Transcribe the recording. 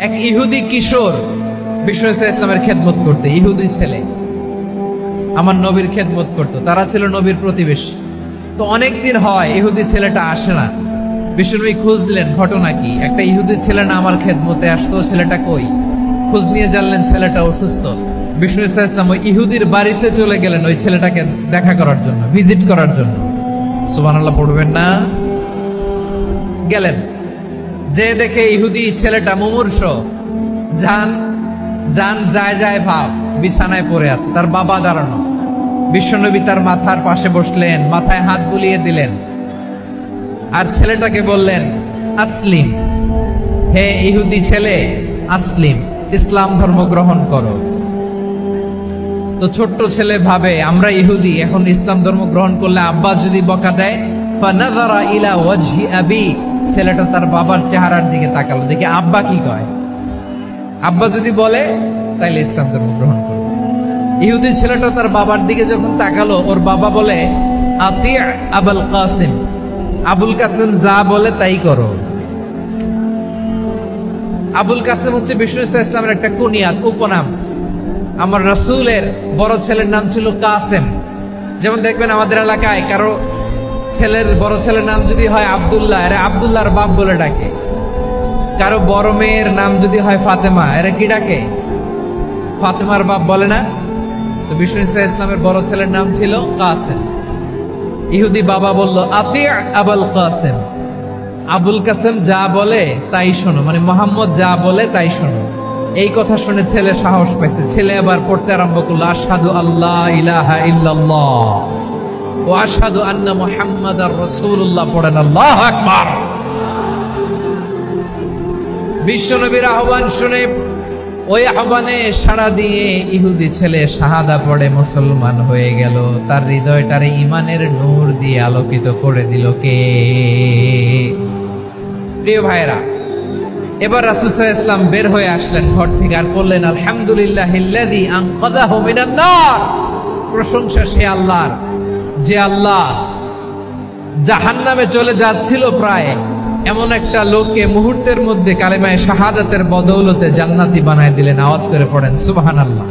এক ইহুদি কিশোর বিশ্ব ইসলামের খেদমত করতে, ইহুদি ছেলে আমার নবীর খেদমত করত, তারা ছিল নবীর প্রতিবেশী। তো অনেকদিন হয় ইহুদি ছেলেটা আসে না। বিশ্বনবী খোঁজ দিলেন ঘটনা কি, একটা ইহুদি ছেলে না আমার খেদমতে আসতো, ছেলেটা কই? খোঁজ নিয়ে জানলেন ছেলেটা অসুস্থ। বিষ্ণু ইসলাম ওই ইহুদির বাড়িতে চলে গেলেন ওই ছেলেটাকে দেখা করার জন্য, ভিজিট করার জন্য। সুবহানাল্লাহ পড়বেন না? গেলেন, যে দেখে ইহুদি ছেলেটা মুমূর্ষ, জান জান যায় যায় ভাব, বিছানায় পড়ে আছে, তার বাবা দাঁড়ানো। বিশ্বনবী তার মাথার পাশে বসলেন, মাথায় হাত বুলিয়ে দিলেন আর ছেলেটাকে বললেন, আসলিম, হে ইহুদি ছেলে, আসলিম, ইসলাম ধর্ম গ্রহণ করো। তো ছোট্ট ছেলে ভাবে আমরা ইহুদি, এখন ইসলাম ধর্ম গ্রহণ করলে আব্বা যদি বকা দেয়। ফানাযারা ইলা ওয়াজহি আবি, ছেলেটা তার বাবার চেহারার দিকে তাকালো, দেখে আব্বা কি কয়। আব্বা যদি বলে তাইলে ইসলাম ধর্ম গ্রহণ করো। ইহুদি ছেলেটা তার বাবার দিকে যখন তাকালো, ওর বাবা বলে, আতি আবুল কাসিম, আবুল কাসিম যা বলে তাই করো। আবুল কাসিম হচ্ছে বিষ্ণু ইসলামের একটা কুনিয়াত, উপনাম। আমার রাসূলের বড় ছেলের নাম ছিল কাসেম। যেমন দেখবেন আমাদের এলাকায় কারো ছেলের বড় ছেলের নাম যদি হয় আব্দুল্লাহ, এরা আব্দুল্লাহর বাপ বলে ডাকে। কারো বড় মেয়ের নাম যদি হয় ফাতেমা, এরা কি ডাকে? ফাতেমার বাপ বলে না? তো বিষ্ণু ইসলামের বড় ছেলের নাম ছিল কাসেম। ইহুদি বাবা বলল, আতি আবুল কাসেম, আবুল কাসেম যা বলে তাই শোনো, মানে মোহাম্মদ যা বলে তাই শোনো। এই কথা শুনে ছেলে সাহস পাইছে, ছেলে আবার পড়তে আরম্ভ করলো, আশহাদু আল্লাহ ইলাহা ইল্লাল্লাহ ওয়া আশহাদু আন্না মুহাম্মাদার রাসূলুল্লাহ, পড়েন আল্লাহু আকবার। বিশ্বনবীর আহ্বান শুনে ওই আহ্বানে সাড়া দিয়ে ইহুদি ছেলে শাহাদা পড়ে মুসলমান হয়ে গেল। তার হৃদয়টারে ঈমানের নূর দিয়ে আলোকিত করে দিল কে? প্রিয় ভাইরা, এবার রাসূল সাল্লাল্লাহু আলাইহি ওয়াসাল্লাম বের হয়ে আসলেন ঘর থেকে আর বললেন, আলহামদুলিল্লাহিল্লাযী আনকাযাহু মিনান নার, প্রশংসা সে আল্লাহর যে আল্লাহ জাহান্নামে চলে যাচ্ছিল প্রায়, এমন একটা লোককে মুহূর্তের মধ্যে কালেমায়ে শাহাদাতের বদৌলতে জান্নাতি বানায় দিলেন। আওয়াজ করে পড়েন সুবহানাল্লাহ।